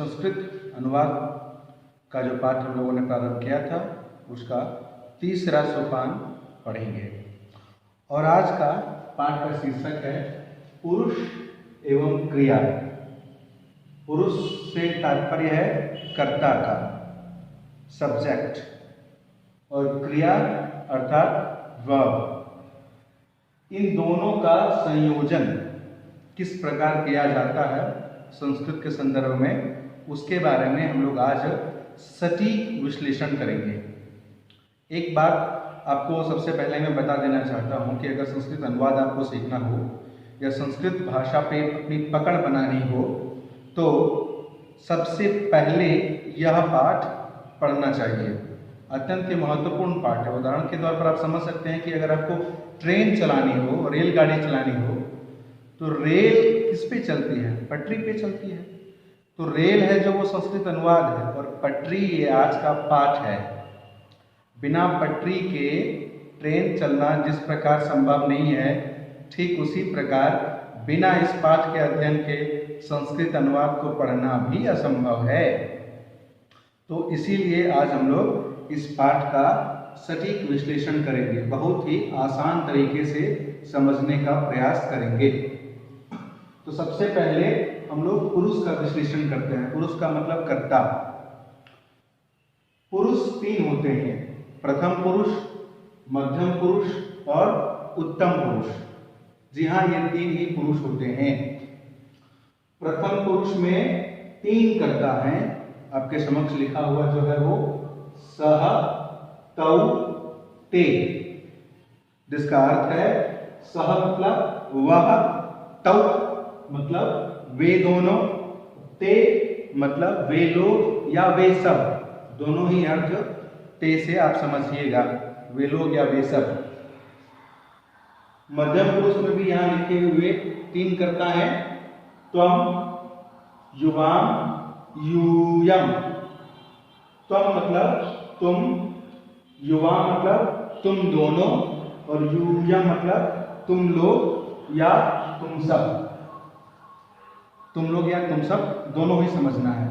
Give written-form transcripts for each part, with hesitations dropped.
संस्कृत अनुवाद का जो पाठ हम लोगों ने प्रारंभ किया था उसका तीसरा सोपान पढ़ेंगे। और आज का पाठ का शीर्षक है पुरुष एवं क्रिया। पुरुष से तात्पर्य है कर्ता का, सब्जेक्ट, और क्रिया अर्थात वर्ब। इन दोनों का संयोजन किस प्रकार किया जाता है संस्कृत के संदर्भ में, उसके बारे में हम लोग आज सटीक विश्लेषण करेंगे। एक बात आपको सबसे पहले मैं बता देना चाहता हूँ कि अगर संस्कृत अनुवाद आपको सीखना हो या संस्कृत भाषा पे अपनी पकड़ बनानी हो तो सबसे पहले यह पाठ पढ़ना चाहिए। अत्यंत महत्वपूर्ण पाठ है। उदाहरण के तौर पर आप समझ सकते हैं कि अगर आपको ट्रेन चलानी हो, रेलगाड़ी चलानी हो, तो रेल किस पे चलती है? पटरी पे चलती है। तो रेल है जो वो संस्कृत अनुवाद है, और पटरी ये आज का पाठ है। बिना पटरी के ट्रेन चलना जिस प्रकार संभव नहीं है, ठीक उसी प्रकार बिना इस पाठ के अध्ययन के संस्कृत अनुवाद को पढ़ना भी असंभव है। तो इसीलिए आज हम लोग इस पाठ का सटीक विश्लेषण करेंगे, बहुत ही आसान तरीके से समझने का प्रयास करेंगे। तो सबसे पहले हम लोग पुरुष का विश्लेषण करते हैं। पुरुष का मतलब कर्ता। पुरुष तीन होते हैं, प्रथम पुरुष, मध्यम पुरुष और उत्तम पुरुष। जी हाँ, ये तीन ही पुरुष होते हैं। प्रथम पुरुष में तीन कर्ता हैं, आपके समक्ष लिखा हुआ जो है वो सह, तौ, ते, जिसका अर्थ है सह मतलब वह, तौ मतलब वे दोनों, ते मतलब वे लोग या वे सब। दोनों ही अर्थ ते से आप समझिएगा, वे लोग या वे सब। मध्यम पुरुष में भी यहां लिखे हुए तीन कर्ता हैं, त्वम, युवाम, यूयम। त्वम मतलब तुम, युवा मतलब तुम दोनों, और यूयम मतलब तुम लोग या तुम सब। तुम लोग या तुम सब दोनों ही समझना है।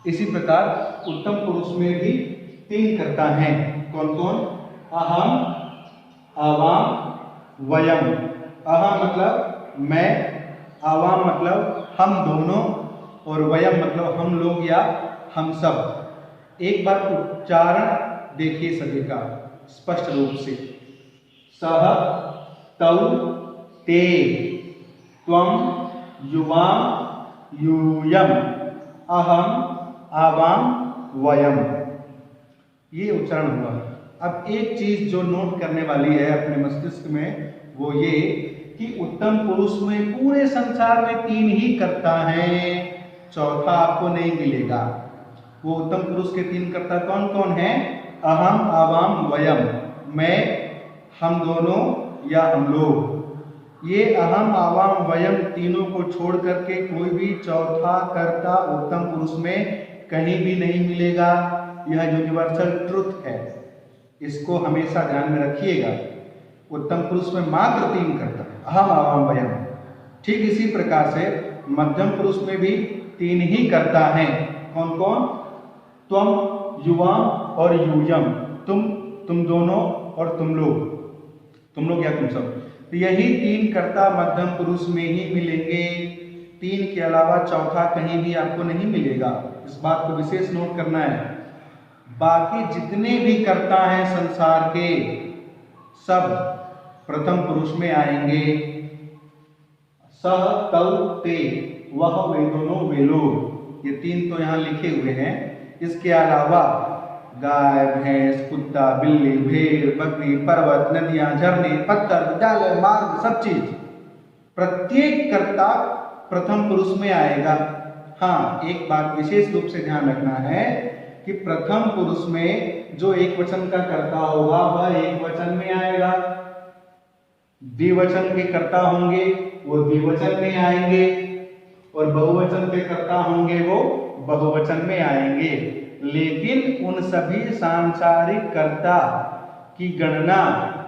इसी प्रकार उत्तम पुरुष में भी तीन कर्ता हैं। कौन कौन? अहम, आवाम, वयम। अहम मतलब मैं, आवाम मतलब हम दोनों, और वयम मतलब हम लोग या हम सब। एक बार उच्चारण देखिए सभी का स्पष्ट रूप से। सह, तौ, ते, त्वम, युवाम, यूयम, अहम, आवाम, वयम। ये उच्चारण हुआ। अब एक चीज जो नोट करने वाली है अपने मस्तिष्क में, वो ये कि उत्तम पुरुष में पूरे संसार में तीन ही कर्ता हैं, चौथा आपको नहीं मिलेगा। वो उत्तम पुरुष के तीन कर्ता कौन कौन हैं? अहम, आवाम, वयम। मैं, हम दोनों या हम लोग। ये अहम, आवाम, वयम तीनों को छोड़ करके कोई भी चौथा कर्ता उत्तम पुरुष में कहीं भी नहीं मिलेगा। यह यूनिवर्सल ट्रुथ है, इसको हमेशा ध्यान में रखिएगा। उत्तम पुरुष में मात्र तीन कर्ता है, अहम, आवाम, वयम। ठीक इसी प्रकार से मध्यम पुरुष में भी तीन ही कर्ता हैं। कौन कौन? त्वम, युवाम और यूयम। तुम दोनों और तुम लोग या तुम सब। तो यही तीन कर्ता मध्यम पुरुष में ही मिलेंगे। तीन के अलावा चौथा कहीं भी आपको नहीं मिलेगा। इस बात को विशेष नोट करना है। बाकी जितने भी कर्ता हैं संसार के, सब प्रथम पुरुष में आएंगे। सह, तौ, ते, वह, वे दोनों, वे लोग। ये तीन तो यहाँ लिखे हुए हैं। इसके अलावा गाय, भैंस, कुत्ता, बिल्ली, भेड़, बकरी, पर्वत, नदियां, झरने, पत्थर, विद्यालय, मार्ग, सब चीज, प्रत्येक कर्ता प्रथम पुरुष में आएगा। हाँ, एक बात विशेष रूप से ध्यान रखना है कि प्रथम पुरुष में जो एक वचन का कर्ता होगा वह एक वचन में आएगा। द्विवचन के कर्ता होंगे वो द्विवचन में आएंगे, और बहुवचन के कर्ता होंगे वो बहुवचन में आएंगे। लेकिन उन सभी सांसारिक कर्ता की गणना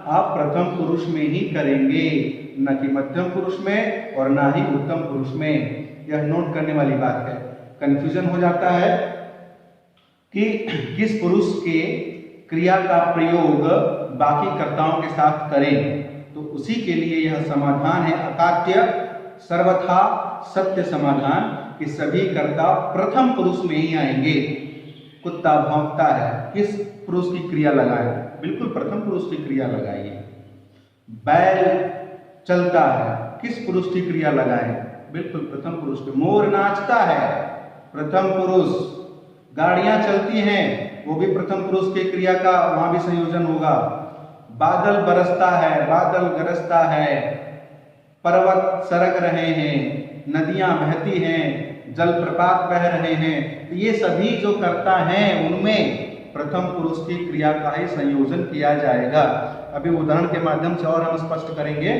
आप प्रथम पुरुष में ही करेंगे, न कि मध्यम पुरुष में और न ही उत्तम पुरुष में। यह नोट करने वाली बात है। कंफ्यूजन हो जाता है कि किस पुरुष के क्रिया का प्रयोग बाकी कर्ताओं के साथ करें। तो उसी के लिए यह समाधान है अकाट्य सर्वथा सत्य समाधान कि सभी कर्ता प्रथम पुरुष में ही आएंगे। कुत्ता भौंकता है, किस पुरुष की क्रिया लगाएं? बिल्कुल प्रथम पुरुष की क्रिया लगाइए। बैल चलता है, किस पुरुष की क्रिया लगाएं? बिल्कुल प्रथम पुरुष की। मोर नाचता है, प्रथम पुरुष। गाड़ियां चलती हैं, वो भी प्रथम पुरुष के क्रिया का वहां भी संयोजन होगा। बादल बरसता है, बादल गरजता है, पर्वत सरक रहे हैं, नदियां बहती हैं, जलप्रपात बह रहे हैं। तो ये सभी जो कर्ता हैं उनमें प्रथम पुरुष की क्रिया का ही संयोजन किया जाएगा। अभी उदाहरण के माध्यम से और हम स्पष्ट करेंगे।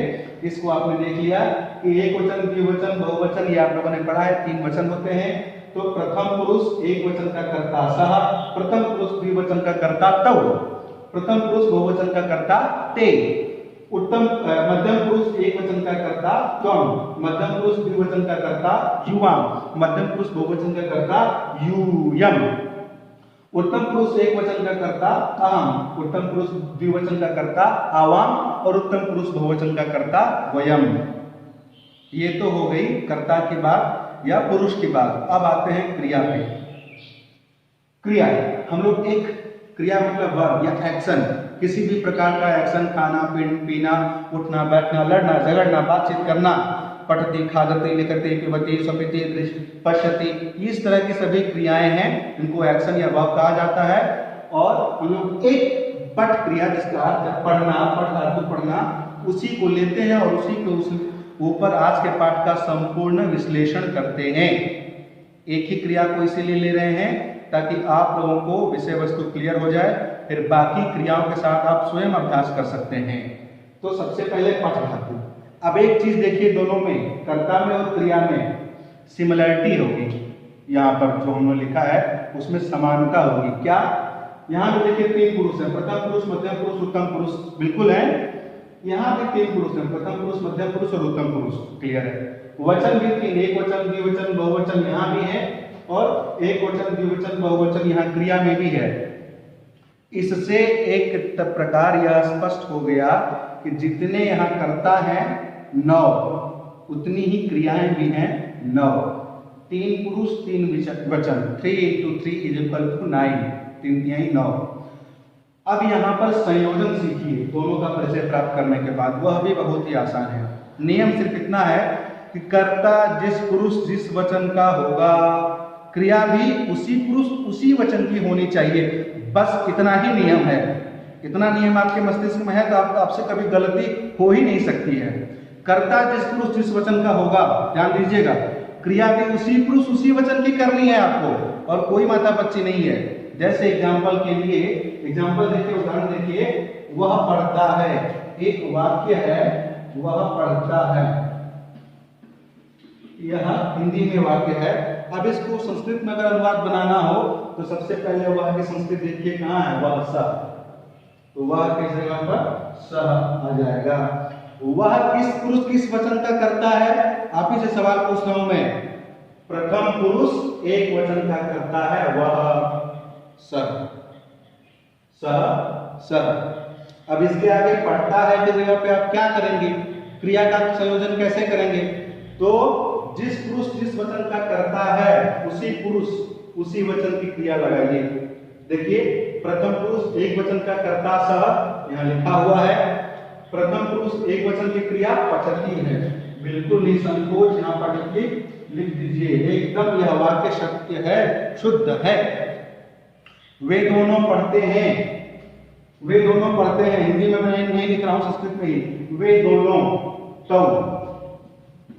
इसको आपने देख लिया कि एक वचन, द्विवचन, बहुवचन, ये आप लोगों ने पढ़ा है, 3 वचन होते हैं। तो प्रथम पुरुष एक वचन का कर्ता सह, प्रथम पुरुष द्विवचन का कर्ता तव, प्रथम पुरुष बहुवचन का कर्ता ते, उत्तम मध्यम पुरुष एक वचन का कर्ता त्वम, मध्यम पुरुष द्विवचन का कर्ता युवाम, मध्यम पुरुष बहुवचन का कर्ता यूयम, उत्तम पुरुष एक वचन का कर्ता अहम, उत्तम पुरुष द्विवचन का कर्ता आवाम और उत्तम पुरुष बहुवचन का कर्ता वयम। ये तो हो गई कर्ता की बात या पुरुष की बात। अब आते हैं क्रिया पे। क्रिया हम लोग एक क्रिया मतलब वर्ब या एक्शन, किसी भी प्रकार का एक्शन, खाना पीना, उठना बैठना, लड़ना झगड़ना, बातचीत करना, पठती खादती लिखती पिबती स्वपिति पश्यति, इस तरह की सभी क्रियाएं हैं, इनको एक्शन या वर्ब कहा जाता है। और हम लोग एक पठ क्रिया जिसका अर्थ पढ़ना, पढ़ना, उसी को लेते हैं और उसी के उस ऊपर आज के पाठ का संपूर्ण विश्लेषण करते हैं। एक ही क्रिया को इसीलिए ले रहे हैं ताकि आप लोगों को विषय वस्तु क्लियर हो जाए, फिर बाकी क्रियाओं के साथ आप स्वयं अभ्यास कर सकते हैं। तो सबसे पहले पठ धातु। अब एक चीज देखिए, दोनों में, कर्ता में और क्रिया में सिमिलरिटी होगी। यहाँ पर जो हमने लिखा है उसमें समानता होगी। क्या? यहाँ पे देखिए 3 पुरुष है, प्रथम पुरुष, मध्यम पुरुष, उत्तम पुरुष, बिल्कुल है। यहाँ पे 3 पुरुष है, प्रथम पुरुष, मध्यम पुरुष और उत्तम पुरुष, क्लियर है। वचन भी 3, एक वचन, द्विवचन, बहुवचन यहाँ भी है और एक वचन, द्विवचन, बहुवचन यहाँ क्रिया में भी है। इससे एक प्रकार यह स्पष्ट हो गया कि जितने यहाँ कर्ता हैं 9, उतनी ही क्रियाएं भी हैं 9। 3 पुरुष 3 वचन, 3 × 3 = 9, 3 × 9। अब यहाँ पर संयोजन सीखिए दोनों का परिचय प्राप्त करने के बाद, वह भी बहुत ही आसान है। नियम सिर्फ इतना है कि कर्ता जिस पुरुष जिस वचन का होगा, क्रिया भी उसी पुरुष उसी वचन की होनी चाहिए, बस इतना ही नियम है। इतना नियम आपके मस्तिष्क में है तो आपसे कभी गलती हो ही नहीं सकती है। कर्ता जिस पुरुष जिस वचन का होगा, ध्यान दीजिएगा, क्रिया भी उसी पुरुष उसी वचन की करनी है आपको, और कोई माता बच्ची नहीं है। जैसे एग्जाम्पल के लिए, एग्जाम्पल देखिए, उदाहरण देखिए, वह पढ़ता है, एक वाक्य है, वह पढ़ता है, यह हिंदी में वाक्य है। अब इसको संस्कृत में अगर अनुवाद बनाना हो तो सबसे पहले वह की संस्कृत देखिए कहाँ है, वह स, तो वह किस जगह पर सह आ जाएगा। वह किस पुरुष किस वचन का करता है, आप ही से सवाल पूछ रहा हूं मैं। प्रथम पुरुष एक वचन का करता है, वह सह, सह, सह। अब इसके आगे पढ़ता है की जगह पे आप क्या करेंगे, क्रिया का संयोजन कैसे करेंगे? तो जिस पुरुष जिस वचन का करता है उसी पुरुष उसी वचन की क्रिया लगाइए। देखिए, प्रथम पुरुष एक वचन का कर्ता सह यहाँ लिखा हुआ है, प्रथम पुरुष एक वचन की क्रिया पठती है, बिल्कुल निसंकोच यहाँ पर लिख दीजिए, एकदम यह वाक्य सत्य है, शुद्ध है। वे दोनों पढ़ते हैं, वे दोनों पढ़ते हैं, हिंदी में मैं नहीं लिख रहा हूं, संस्कृत में ही, वे दोनों, तव,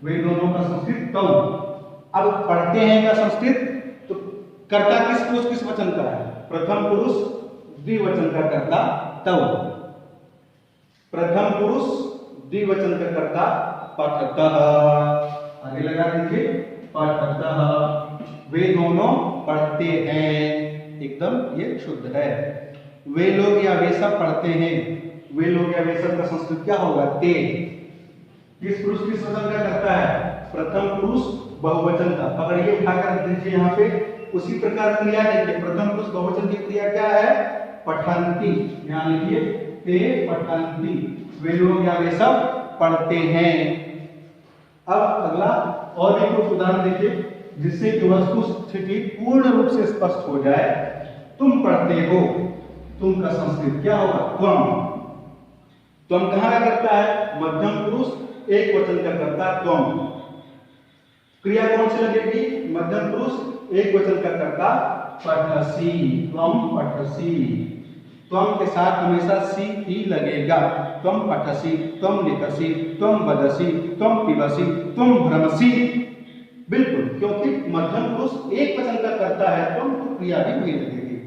वे दोनों का संस्कृत तव। अब पढ़ते हैं का संस्कृत, तो कर्ता किस पुरुष किस वचन का है? प्रथम पुरुष द्विवचन का कर्ता तव, प्रथम पुरुष द्विवचन का कर्ता पठतः, आगे लगा दीजिए, पठतः। वे दोनों पढ़ते हैं, एकदम ये शुद्ध है। वे लोग या वे सब पढ़ते हैं, वे लोग या वे सब का संस्कृत क्या होगा? ते। किस पुरुष किस वचन का करता है? प्रथम पुरुष बहुवचन का, पकड़िए उठाकर रख दीजिए यहाँ पे। उसी प्रकार क्रिया देखिए, प्रथम पुरुष बहुवचन की क्रिया क्या है? पठन्ति। यहाँ लिखिए ते पठन्ति, वे लोग या वे सब पढ़ते हैं। अब अगला और भी कुछ उदाहरण देखिए जिससे कि वस्तु स्थिति पूर्ण रूप से स्पष्ट हो जाए। तुम पढ़ते हो, तुम का संस्कृत क्या होगा? त्वम। त्वम कहाँ का करता है? मध्यम पुरुष एक वचन का करता त्वम। क्रिया कौन सी लगेगी? मध्यम पुरुष एक वचन का करता पठसी, त्वम पठसी। त्वम के साथ हमेशा सी ही लगेगा। त्वम पठसी, त्वम लिखसी, त्वम वदसी, त्वम पिबसी, त्वम भ्रमसी। बिल्कुल, क्योंकि मध्यम पुरुष एक वचन का करता है त्वम, तो क्रिया भी वही लगेगी।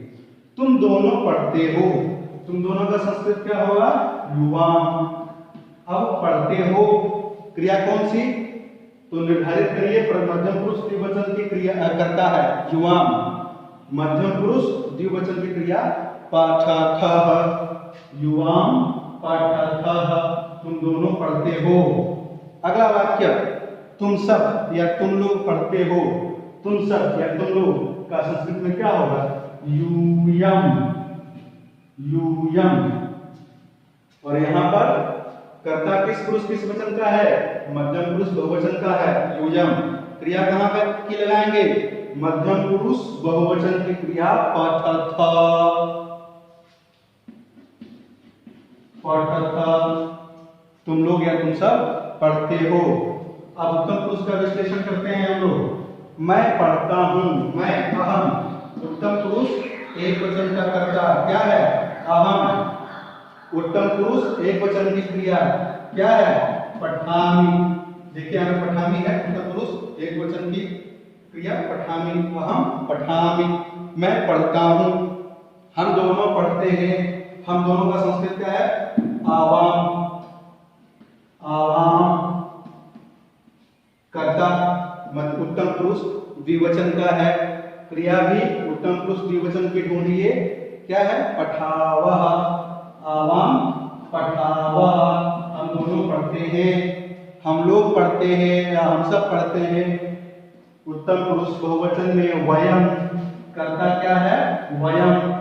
तुम दोनों पढ़ते हो, तुम दोनों का संस्कृत क्या होगा? युवाम। अब पढ़ते हो क्रिया कौन सी? तो निर्धारित करिए। पर मध्यम पुरुष द्विवचन की क्रिया करता है युवाम। मध्यम पुरुष द्विवचन की क्रिया पाठथः, युवाम पाठथः, तुम दोनों पढ़ते हो। अगला वाक्य, तुम सब या तुम लोग पढ़ते हो। तुम सब या तुम लोग का संस्कृत में क्या होगा? यूयम, यूयम। और यहाँ पर कर्ता किस पुरुष किस वचन का है? मध्यम पुरुष बहुवचन का है, यूयम। क्रिया कहाँ पर की लगाएंगे? मध्यम पुरुष बहुवचन की क्रिया पठथ, पठथ। तुम लोग या तुम सब पढ़ते हो। अब उत्तम पुरुष का विश्लेषण करते हैं हम लोग। मैं पढ़ता हूं, मैं अहम। उत्तम पुरुष एक वचन का कर्ता क्या है? अहम। उत्तम पुरुष एक वचन की क्रिया क्या है? पठामि। देखिए यहाँ पठामि है, उत्तम पुरुष एक वचन की क्रिया पठामि, अहम पठामि। मैं पढ़ता हूं, हम दोनों पढ़ते हैं। हम दोनों का संस्कृत क्या है? आवाम, आवाम। कर्ता उत्तम पुरुष द्विवचन का है, क्रिया भी उत्तम पुरुष द्विवचन की ढूंढिए क्या है? पठावह, आवाम पठावह। हम दोनों पढ़ते हैं, हम लोग पढ़ते हैं या हम सब पढ़ते हैं। उत्तम पुरुष बहुवचन में वयम, कर्ता क्या है? वयम।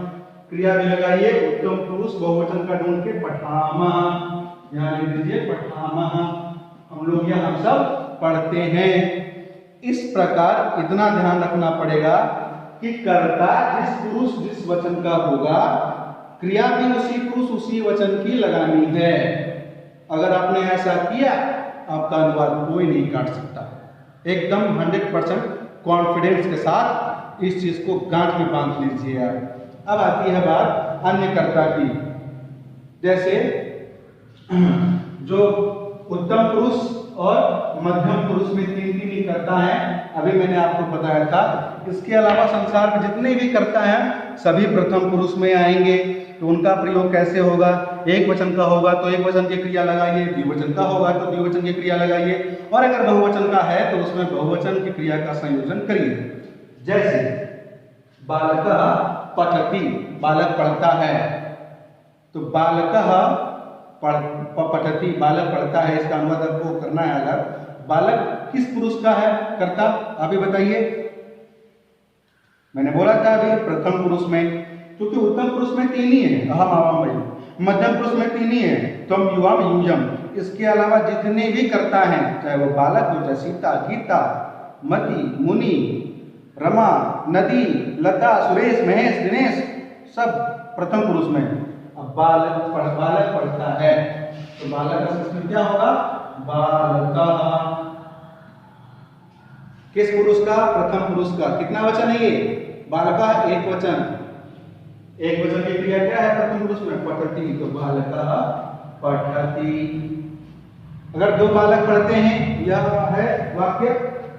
क्रिया भी लगाइए उत्तम पुरुष बहुवचन का ढूंढ के पठामह, यहाँ लिख दीजिए पठामह। हम लोग या हम सब पढ़ते हैं। इस प्रकार इतना ध्यान रखना पड़ेगा कि कर्ता जिस पुरुष जिस वचन का होगा, क्रिया भी उसी पुरुष उसी वचन की लगानी है। अगर आपने ऐसा किया, आपका अनुवाद कोई नहीं काट सकता। एकदम 100% कॉन्फिडेंस के साथ इस चीज को गांठ में बांध लीजिए आप। अब आती है बात अन्य कर्ता की। जैसे जो उत्तम पुरुष और मध्यम पुरुष में तीन तीन ही कर्ता है, अभी मैंने आपको बताया था। इसके अलावा संसार में जितने भी कर्ता हैं सभी प्रथम पुरुष में आएंगे। तो उनका प्रयोग कैसे होगा? एक वचन का होगा तो एक वचन की क्रिया लगाइए, द्विवचन का होगा तो द्विवचन की क्रिया लगाइए, और अगर बहुवचन का है तो उसमें बहुवचन की क्रिया का संयोजन करिए। जैसे बालकः पठति, बालक पढ़ता है, तो बालकः पठति, बालक पढ़ता है। इसका अनुवाद आपको करना है। अगर बालक किस पुरुष का है कर्ता, अभी बताइए। मैंने बोला था अभी प्रथम पुरुष में, क्योंकि उत्तम पुरुष में तीन ही है, अहम आवाम वयम। मध्यम पुरुष में तीन ही है, त्वम युवाम यूयम। इसके अलावा जितने भी कर्ता हैं, चाहे वो बालक हो, चाहे सीता, गीता, मति, मुनि, रमा, नदी, लता, सुरेश, महेश, दिनेश, सब प्रथम पुरुष में। अब बालक पढ़ता है, तो बालक का संस्कृत क्या होगा? बालकः। किस पुरुष का? प्रथम पुरुष का। कितना वचन है ये? बालकः एक वचन। एक वचन की क्रिया क्या है प्रथम पुरुष में? पठति, तो बालकः पठति। अगर दो बालक पढ़ते हैं, यह है वाक्य,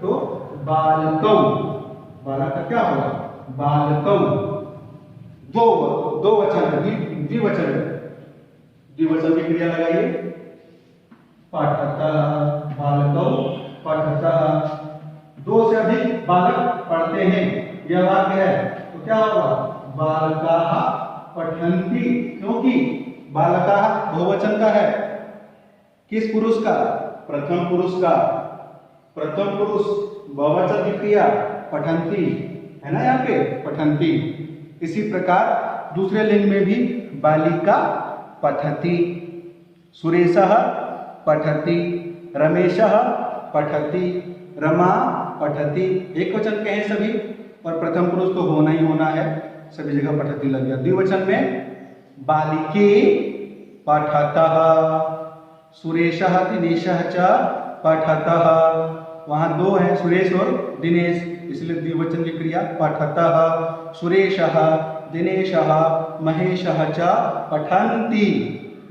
तो बालकौ, बालक का क्या होगा? बालकौ। दो वचन है, द्विवचन है, द्विवचन की क्रिया लगाइए पठतः, बालकौ पठतः। दो से अधिक बालक पढ़ते हैं, यह वाक्य है, तो क्या होगा? बालकाः पठन्ति, क्योंकि बालकाः बहुवचन का है। किस पुरुष का? प्रथम पुरुष का। प्रथम पुरुष बहुवचन की क्रिया पठन्ति है ना, यहाँ पे पठन्ति। इसी प्रकार दूसरे लिंग में भी बालिका पठति, सुरेशः पठति, रमेशः पठति, रमा पठति। एक वचन के हैं सभी और प्रथम पुरुष तो होना ही होना है, सभी जगह पठति लग गया। द्विवचन में बालिके पठतः, सुरेशः दिनेशः च पठतः। वहां दो हैं, सुरेश और दिनेश, इसलिए द्विवचन की क्रिया पठतः। सुरेशः दिनेशः महेशः च पठन्ति,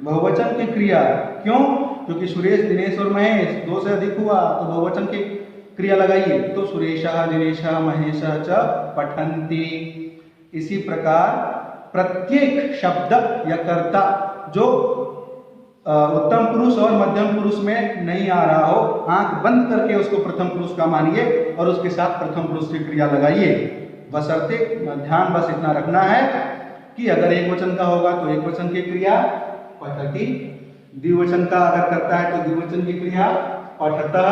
बहुवचन की क्रिया। क्यों? क्योंकि सुरेश दिनेश और महेश दो से अधिक हुआ तो बहुवचन की क्रिया लगाइए, तो सुरेशः दिनेशः महेशः च पठन्ति। इसी प्रकार प्रत्येक शब्द या कर्ता जो उत्तम पुरुष और मध्यम पुरुष में नहीं आ रहा हो, आंख बंद करके उसको प्रथम पुरुष का मानिए और उसके साथ प्रथम पुरुष की क्रिया लगाइए। बशर्ते ध्यान बस इतना रखना है कि अगर एक वचन का होगा तो एक वचन की क्रिया पठति, द्विवचन का अगर करता है तो द्विवचन की क्रिया पठतः,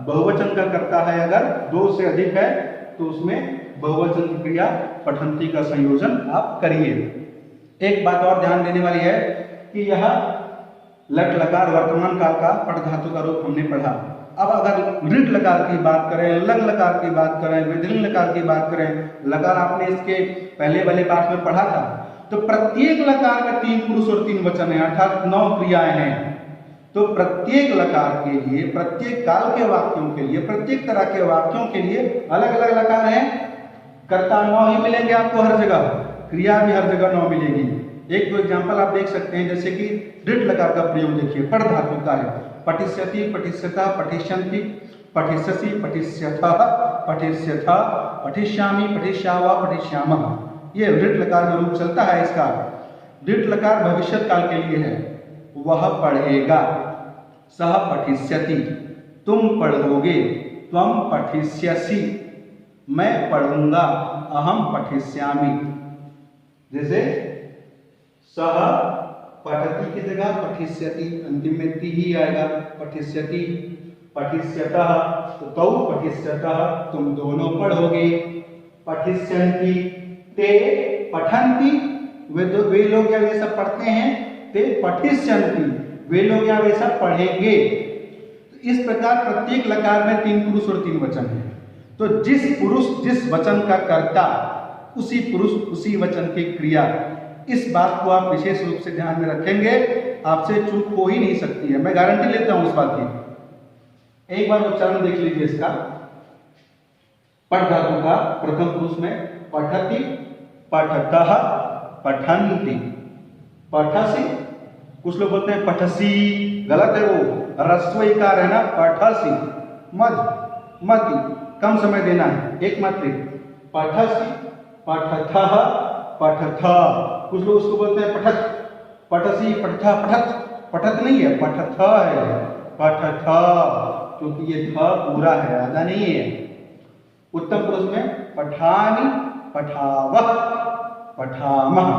बहुवचन का करता है अगर दो से अधिक है तो उसमें बहुवचन की क्रिया पठन्ति का संयोजन आप करिए। एक बात और ध्यान देने वाली है कि यह लट लकार वर्तमान काल का पठ धातु का रूप हमने पढ़ा। अब अगर लृट लकार की बात करें, लंग लकार की बात करें, विधिलिंग लकार की बात करें, लकार आपने इसके पहले वाले पाठ में पढ़ा था, तो प्रत्येक लकार में 3 पुरुष और 3 वचन है, अर्थात 9 क्रियाएं हैं। तो प्रत्येक लकार के लिए, प्रत्येक काल के वाक्यों के लिए, प्रत्येक तरह के वाक्यों के लिए अलग अलग लकार हैं। कर्ता 9 ही मिलेंगे आपको हर जगह, क्रिया भी हर जगह 9 मिलेगी। एक दो एग्जाम्पल आप देख सकते हैं, जैसे कि दृढ़ लकार का प्रयोग देखिए, पठ धातु का है, पठिष्यति, पठिष्यतः, पठिष्यन्ति, पठिष्यसि, पठिष्यथः, पठिष्यथ, पठिष्यामि, पठिष्यावा, पठिष्यामः। ये दृढ़ लकार में रूप चलता है इसका। दृढ़ लकार भविष्य काल के लिए है, वह पढ़ेगा, सह पठिष्यति, तुम पढ़ोगे, त्वं पठिष्यसि, मैं पढ़ूंगा, अहम पठिष्यामि। जैसे सह पठति की जगह पठिष्यति, अंतिम में ति ही आएगा, पठिष्यति, पठिष्यतः तो तौ पठिष्यतः, तुम दोनों पढ़ोगे, पठिष्यन्ति, ते पठन्ति, वे लोग या वे सब पढ़ते हैं, ते पठिष्यन्ति, वे लोग या वे सब पढ़ेंगे। तो इस प्रकार प्रत्येक लकार में 3 पुरुष और 3 वचन है। तो जिस पुरुष जिस वचन का कर्ता, उसी पुरुष उसी वचन की क्रिया, इस बात को आप विशेष रूप से ध्यान में रखेंगे, आपसे चूक हो ही नहीं सकती है, मैं गारंटी लेता हूं इस बात की। एक बार उच्चारण देख लीजिए इसका। पठ धातु का प्रथम पुरुष में पठति, पठतः, पठन्ति, पठसि, कुछ लोग बोलते हैं पठसी, गलत है वो, ह्रस्व इकार है ना, पठसि, मति, कम समय देना है, एक मात्रा, पठसि, पठथः, पठथ, कुछ लोग उसको बोलते हैं पठत, पठसी, पठथा, पठत, पठत नहीं है, पठथ है, पठथ, क्योंकि ये थ पूरा है, आधा नहीं है। उत्तम पुरुष में पठानि, पठावः, पठामः।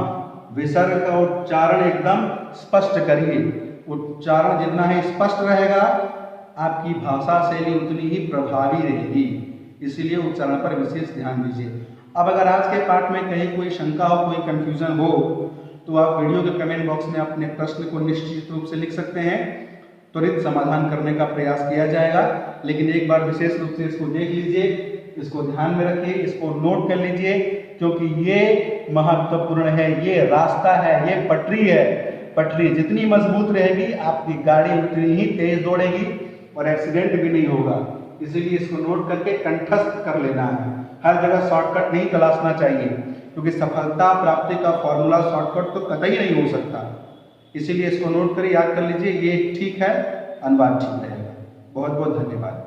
विसर्ग का उच्चारण एकदम स्पष्ट करिए, उच्चारण जितना है स्पष्ट रहेगा, आपकी भाषा शैली उतनी ही प्रभावी रहेगी, इसलिए उच्चारण पर विशेष ध्यान दीजिए। अब अगर आज के पाठ में कहीं कोई शंका हो, कोई कंफ्यूजन हो, तो आप वीडियो के कमेंट बॉक्स में अपने प्रश्न को निश्चित रूप से लिख सकते हैं, त्वरित समाधान करने का प्रयास किया जाएगा। लेकिन एक बार विशेष रूप से इसको देख लीजिए, इसको ध्यान में रखिए, इसको नोट कर लीजिए, क्योंकि ये महत्वपूर्ण है, ये रास्ता है, ये पटरी है। पटरी जितनी मजबूत रहेगी, आपकी गाड़ी उतनी ही तेज दौड़ेगी और एक्सीडेंट भी नहीं होगा। इसीलिए इसको नोट करके कंठस्थ कर लेना है, हर जगह शॉर्टकट नहीं तलाशना चाहिए, क्योंकि सफलता प्राप्ति का फॉर्मूला शॉर्टकट तो कतई नहीं हो सकता। इसीलिए इसको नोट कर याद कर लीजिए, ये ठीक है, अनुवाद ठीक रहेगा। बहुत बहुत धन्यवाद।